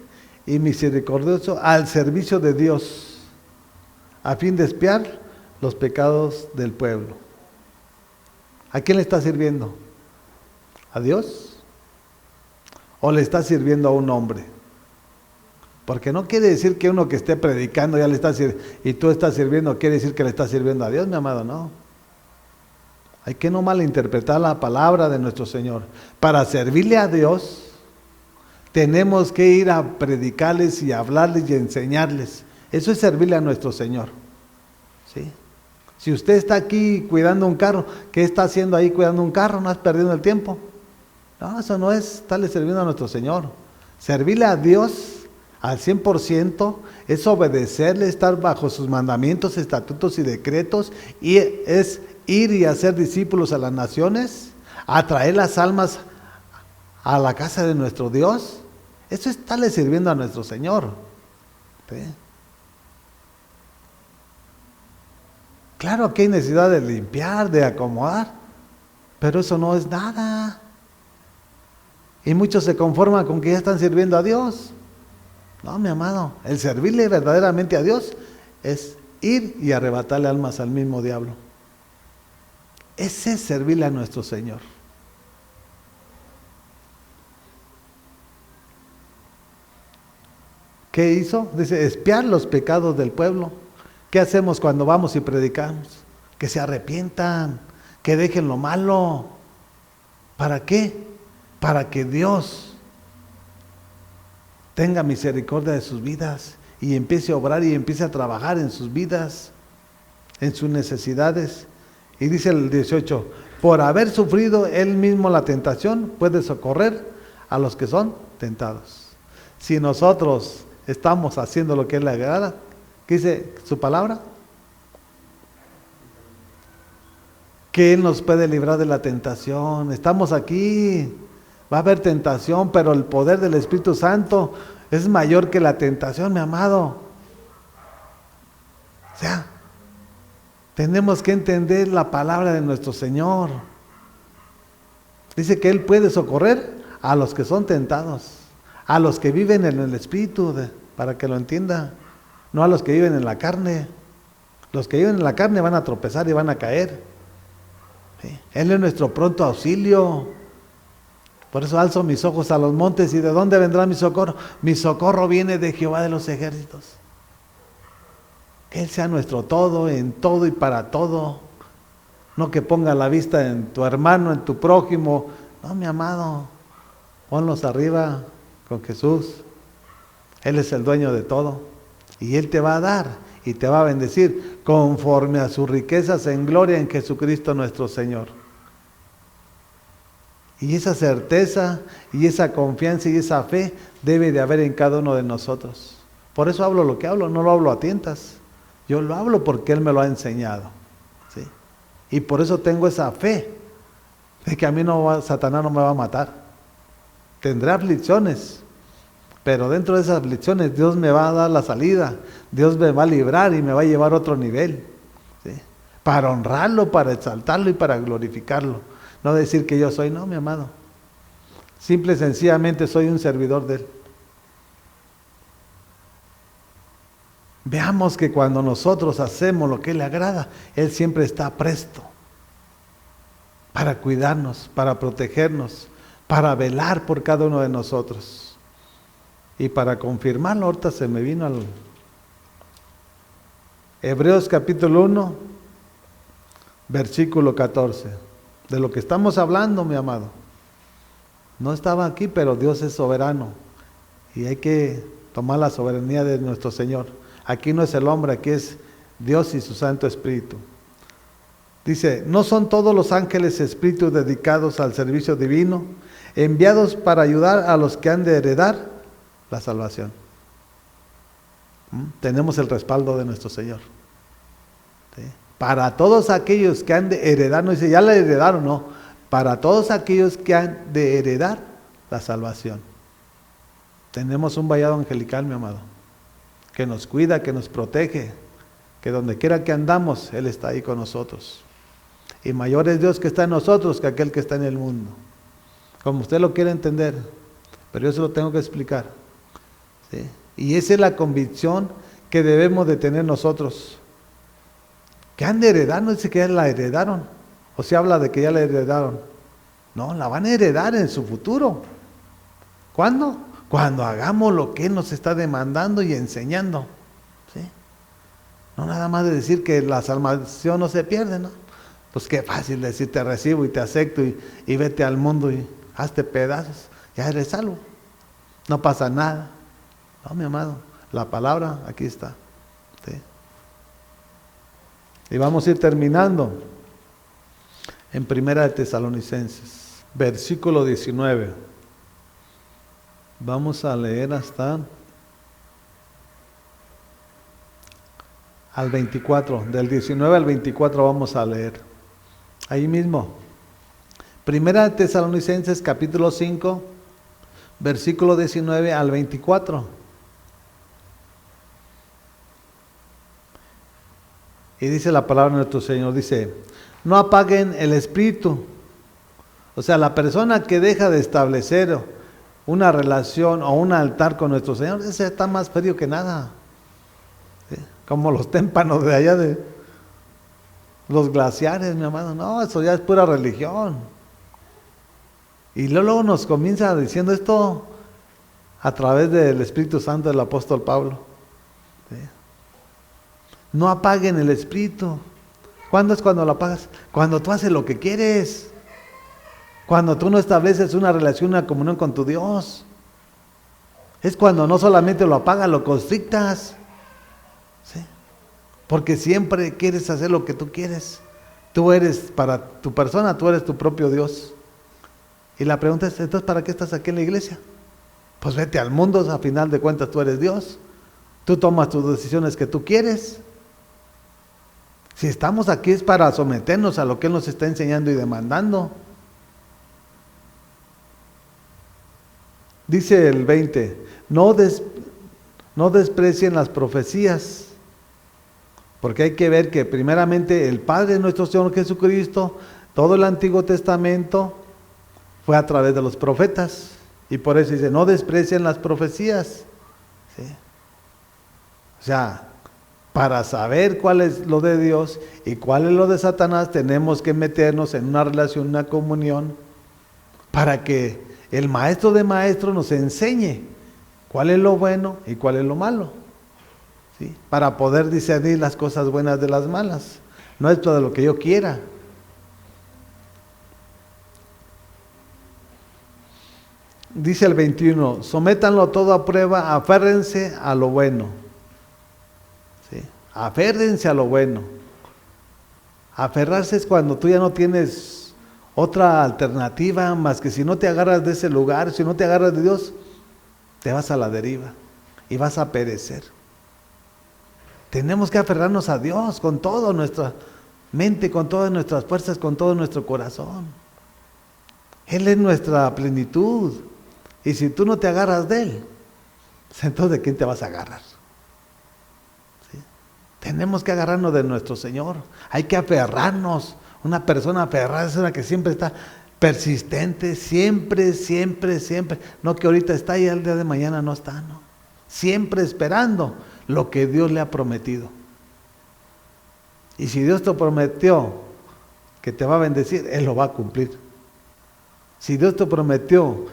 y misericordioso al servicio de Dios, a fin de expiar los pecados del pueblo. ¿A quién le está sirviendo? ¿A Dios? ¿O le está sirviendo a un hombre? Porque no quiere decir que uno que esté predicando ya le está y tú estás sirviendo, quiere decir que le estás sirviendo a Dios, mi amado, no. Hay que no malinterpretar la palabra de nuestro Señor. Para servirle a Dios, tenemos que ir a predicarles y hablarles y enseñarles. Eso es servirle a nuestro Señor. ¿Sí? Si usted está aquí cuidando un carro, ¿qué está haciendo ahí cuidando un carro? ¿No has perdido el tiempo? No, eso no es estarle sirviendo a nuestro Señor. Servirle a Dios al 100% es obedecerle, estar bajo sus mandamientos, estatutos y decretos, y es ir y hacer discípulos a las naciones, atraer las almas a la casa de nuestro Dios. Eso es estarle sirviendo a nuestro Señor. ¿Sí? Claro que hay necesidad de limpiar, de acomodar, pero eso no es nada. Y muchos se conforman con que ya están sirviendo a Dios. No, mi amado, el servirle verdaderamente a Dios es ir y arrebatarle almas al mismo diablo. Ese es servirle a nuestro Señor. ¿Qué hizo? Dice, expiar los pecados del pueblo. ¿Qué hacemos cuando vamos y predicamos? Que se arrepientan, que dejen lo malo. ¿Para qué? Para que Dios tenga misericordia de sus vidas y empiece a obrar y empiece a trabajar en sus vidas, en sus necesidades. Y dice el 18, por haber sufrido él mismo la tentación, puede socorrer a los que son tentados. Si nosotros estamos haciendo lo que él le agrada, ¿qué dice su palabra? Que él nos puede librar de la tentación. Estamos aquí. Va a haber tentación, pero el poder del Espíritu Santo es mayor que la tentación, mi amado. O sea, tenemos que entender la palabra de nuestro Señor. Dice que Él puede socorrer a los que son tentados, a los que viven en el Espíritu, para que lo entienda, no a los que viven en la carne. Los que viven en la carne van a tropezar y van a caer. ¿Sí? Él es nuestro pronto auxilio. Por eso alzo mis ojos a los montes, ¿y de dónde vendrá mi socorro? Mi socorro viene de Jehová de los ejércitos. Que Él sea nuestro todo, en todo y para todo. No que ponga la vista en tu hermano, en tu prójimo. No, mi amado, ponlos arriba con Jesús. Él es el dueño de todo. Y Él te va a dar y te va a bendecir conforme a sus riquezas en gloria en Jesucristo nuestro Señor. Y esa certeza y esa confianza y esa fe debe de haber en cada uno de nosotros. Por eso hablo lo que hablo, no lo hablo a tientas. Yo lo hablo porque Él me lo ha enseñado. ¿Sí? Y por eso tengo esa fe de que a mí Satanás no me va a matar. Tendré aflicciones, pero dentro de esas aflicciones Dios me va a dar la salida. Dios me va a librar y me va a llevar a otro nivel. ¿Sí? Para honrarlo, para exaltarlo y para glorificarlo. No decir que yo soy, no, mi amado. Simple y sencillamente soy un servidor de Él. Veamos que cuando nosotros hacemos lo que Él le agrada, Él siempre está presto para cuidarnos, para protegernos, para velar por cada uno de nosotros. Y para confirmarlo, ahorita se me vino al Hebreos capítulo 1, versículo 14. De lo que estamos hablando, mi amado. No estaba aquí, pero Dios es soberano. Y hay que tomar la soberanía de nuestro Señor. Aquí no es el hombre, aquí es Dios y su Santo Espíritu. Dice, ¿no son todos los ángeles espíritus dedicados al servicio divino, enviados para ayudar a los que han de heredar la salvación? Tenemos el respaldo de nuestro Señor. ¿Sí? Para todos aquellos que han de heredar, no dice ya la heredaron, no. Para todos aquellos que han de heredar la salvación. Tenemos un vallado angelical, mi amado, que nos cuida, que nos protege, que donde quiera que andamos, Él está ahí con nosotros. Y mayor es Dios que está en nosotros que aquel que está en el mundo. Como usted lo quiere entender, pero yo se lo tengo que explicar. ¿Sí? Y esa es la convicción que debemos de tener nosotros. Que han de heredar, no dice que ya la heredaron. O se habla de que ya la heredaron. No, la van a heredar en su futuro. ¿Cuándo? cuando hagamos lo que Él nos está demandando y enseñando. ¿Sí? No nada más de decir que la salvación no se pierde, ¿no? Pues qué fácil decir te recibo y te acepto y vete al mundo y hazte pedazos, ya eres salvo. No pasa nada. No, mi amado, la palabra aquí está. ¿Sí? Y vamos a ir terminando en Primera de Tesalonicenses, versículo 19. Vamos a leer hasta al 24, del 19 al 24 vamos a leer. Ahí mismo. Primera de Tesalonicenses, capítulo 5, versículo 19 al 24. Y dice la palabra de nuestro Señor, dice, no apaguen el espíritu. O sea, la persona que deja de establecer una relación o un altar con nuestro Señor, ese está más frío que nada. ¿Sí? Como los témpanos de allá de los glaciares, mi amado. No, eso ya es pura religión. Y luego nos comienza diciendo esto a través del Espíritu Santo del apóstol Pablo. ¿Sí? No apaguen el espíritu. ¿Cuándo es cuando lo apagas? Cuando tú haces lo que quieres. Cuando tú no estableces una relación, una comunión con tu Dios. Es cuando no solamente lo apagas, lo constrictas. ¿Sí? Porque siempre quieres hacer lo que tú quieres. Tú eres, para tu persona, tú eres tu propio Dios. Y la pregunta es, entonces, ¿para qué estás aquí en la iglesia? Pues vete al mundo, a final de cuentas tú eres Dios. Tú tomas tus decisiones que tú quieres. Si estamos aquí es para someternos a lo que Él nos está enseñando y demandando. Dice el 20, no desprecien las profecías, porque hay que ver que primeramente el Padre de nuestro Señor Jesucristo, todo el Antiguo Testamento fue a través de los profetas, y por eso dice, no desprecien las profecías. ¿Sí? O sea, para saber cuál es lo de Dios y cuál es lo de Satanás, tenemos que meternos en una relación, una comunión, para que el maestro de maestros nos enseñe cuál es lo bueno y cuál es lo malo. ¿Sí? Para poder discernir las cosas buenas de las malas. No es todo lo que yo quiera. Dice el 21, sométanlo todo a prueba, aférrense a lo bueno. ¿Sí? Aférrense a lo bueno. Aferrarse es cuando tú ya no tienes otra alternativa más que si no te agarras de ese lugar, si no te agarras de Dios, te vas a la deriva y vas a perecer. Tenemos que aferrarnos a Dios con toda nuestra mente, con todas nuestras fuerzas, con todo nuestro corazón. Él es nuestra plenitud. Y si tú no te agarras de Él, entonces ¿de quién te vas a agarrar? ¿Sí? Tenemos que agarrarnos de nuestro Señor. Hay que aferrarnos. Una persona aferrada es una que siempre está persistente, siempre, siempre, siempre. No que ahorita está y el día de mañana no está, no. Siempre esperando lo que Dios le ha prometido. Y si Dios te prometió que te va a bendecir, Él lo va a cumplir. Si Dios te prometió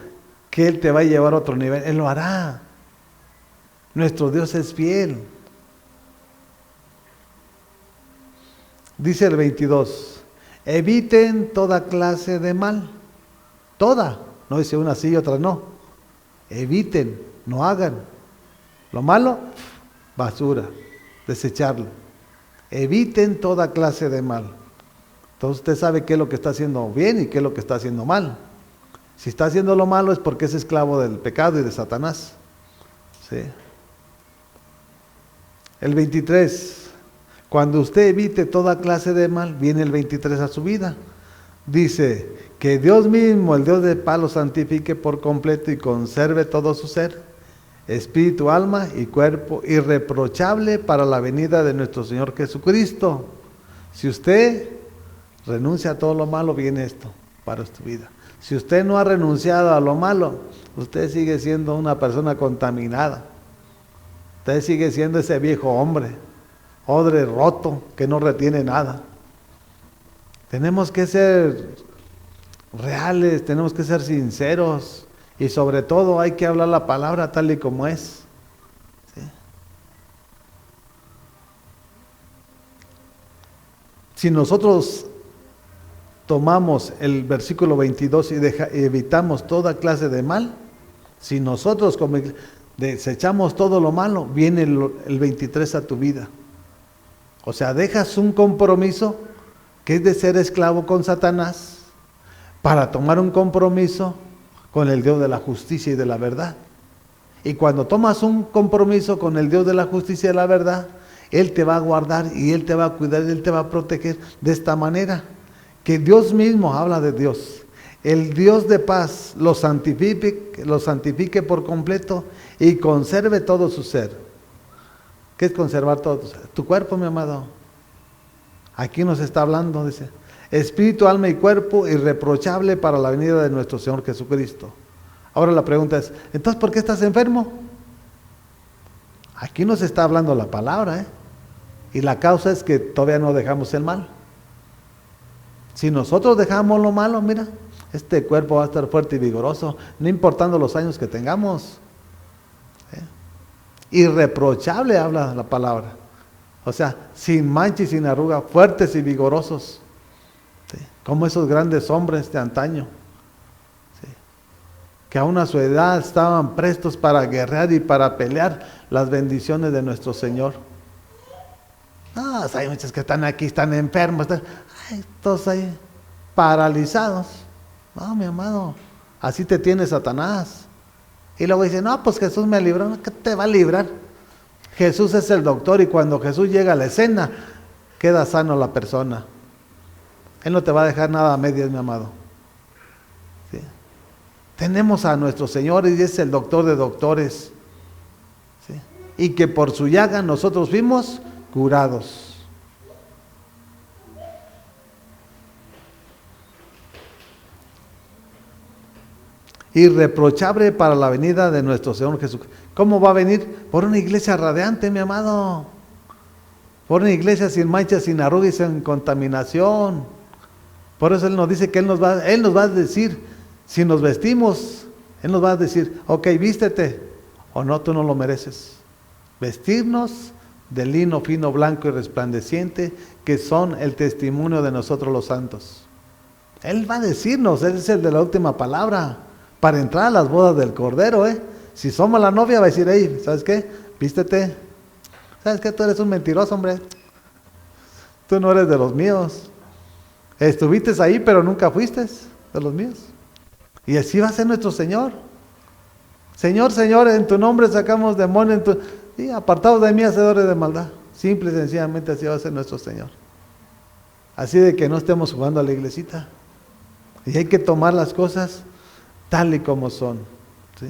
que Él te va a llevar a otro nivel, Él lo hará. Nuestro Dios es fiel. Dice el 22, eviten toda clase de mal. Toda, no dice una sí y otra no. Eviten, no hagan. Lo malo, basura, desecharlo. Eviten toda clase de mal. Entonces usted sabe qué es lo que está haciendo bien y qué es lo que está haciendo mal. Si está haciendo lo malo es porque es esclavo del pecado y de Satanás. ¿Sí? El 23, cuando usted evite toda clase de mal, viene el 23 a su vida. Dice, que Dios mismo, el Dios de paz, lo santifique por completo y conserve todo su ser, espíritu, alma y cuerpo, irreprochable para la venida de nuestro Señor Jesucristo. Si usted renuncia a todo lo malo, viene esto para su vida. Si usted no ha renunciado a lo malo, usted sigue siendo una persona contaminada. Usted sigue siendo ese viejo hombre, odre roto, que no retiene nada. Tenemos que ser reales, tenemos que ser sinceros Y sobre todo hay que hablar la palabra tal y como es. ¿Sí? Si nosotros tomamos el versículo 22 y evitamos toda clase de mal, si nosotros desechamos todo lo malo, viene el 23 a tu vida. O sea, dejas un compromiso que es de ser esclavo con Satanás para tomar un compromiso con el Dios de la justicia y de la verdad. Y cuando tomas un compromiso con el Dios de la justicia y de la verdad, Él te va a guardar y Él te va a cuidar y Él te va a proteger de esta manera. Que Dios mismo habla de Dios. El Dios de paz los santifique por completo y conserve todo su ser. ¿Qué es conservar todo tu ser? Tu cuerpo, mi amado. Aquí nos está hablando, dice, espíritu, alma y cuerpo irreprochable para la venida de nuestro Señor Jesucristo. Ahora la pregunta es, ¿entonces por qué estás enfermo? Aquí nos está hablando la palabra, ¿eh? Y la causa es que todavía no dejamos el mal. Si nosotros dejamos lo malo, mira, este cuerpo va a estar fuerte y vigoroso, no importando los años que tengamos. Irreprochable habla la palabra. O sea, sin mancha y sin arruga, fuertes y vigorosos. ¿Sí? Como esos grandes hombres de antaño. ¿Sí? Que aún a su edad estaban prestos para guerrear y para pelear las bendiciones de nuestro Señor. No, hay muchos que están aquí, están enfermos, todos ahí paralizados. No, mi amado, así te tiene Satanás. Y luego dice, no, pues Jesús me libró. ¿Qué te va a librar? Jesús es el doctor y cuando Jesús llega a la escena, queda sano la persona. Él no te va a dejar nada a medias, mi amado. ¿Sí? Tenemos a nuestro Señor y es el doctor de doctores. ¿Sí? Y que por su llaga nosotros fuimos curados. Irreprochable para la venida de nuestro Señor Jesucristo. ¿Cómo va a venir? Por una iglesia radiante, mi amado. Por una iglesia sin mancha, sin arruga y sin contaminación. Por eso Él nos dice que Él nos va a decir, si nos vestimos, Él nos va a decir, ok, vístete, o no, tú no lo mereces. Vestirnos de lino fino, blanco y resplandeciente, que son el testimonio de nosotros los santos. Él va a decirnos, Él es el de la última palabra, para entrar a las bodas del Cordero, Si somos la novia, va a decir, hey, ¿sabes qué? Vístete. ¿Sabes qué? Tú eres un mentiroso, hombre. Tú no eres de los míos. Estuviste ahí, pero nunca fuiste de los míos. Y así va a ser nuestro Señor. Señor, Señor, en tu nombre sacamos demonios, y apartados de mí, hacedores de maldad. Simple y sencillamente así va a ser nuestro Señor. Así de que no estemos jugando a la iglesita. Y hay que tomar las cosas tal y como son. ¿Sí?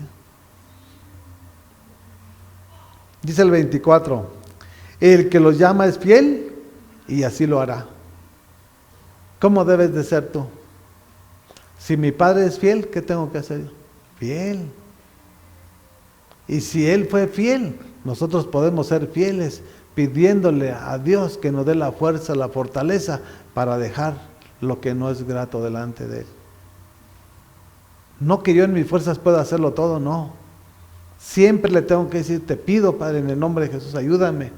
Dice el 24, el que los llama es fiel y así lo hará. ¿Cómo debes de ser tú? Si mi Padre es fiel, ¿qué tengo que hacer yo? Fiel. Y si Él fue fiel, nosotros podemos ser fieles, pidiéndole a Dios que nos dé la fuerza, la fortaleza para dejar lo que no es grato delante de Él. No que yo en mis fuerzas pueda hacerlo todo, no. Siempre le tengo que decir, te pido, Padre, en el nombre de Jesús, ayúdame.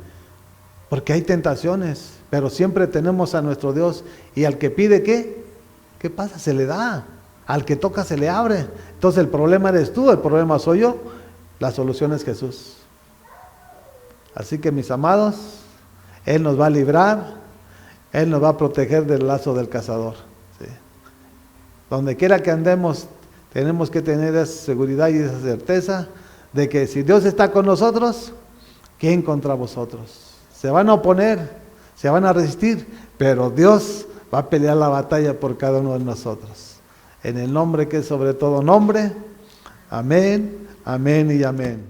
Porque hay tentaciones, pero siempre tenemos a nuestro Dios. Y al que pide, ¿qué pasa? Se le da. Al que toca, se le abre. Entonces el problema eres tú, el problema soy yo. La solución es Jesús. Así que, mis amados, Él nos va a librar, Él nos va a proteger del lazo del cazador. ¿Sí? Donde quiera que andemos, tenemos que tener esa seguridad y esa certeza de que si Dios está con nosotros, ¿quién contra vosotros? Se van a oponer, se van a resistir, pero Dios va a pelear la batalla por cada uno de nosotros. En el nombre que es sobre todo nombre, amén, amén y amén.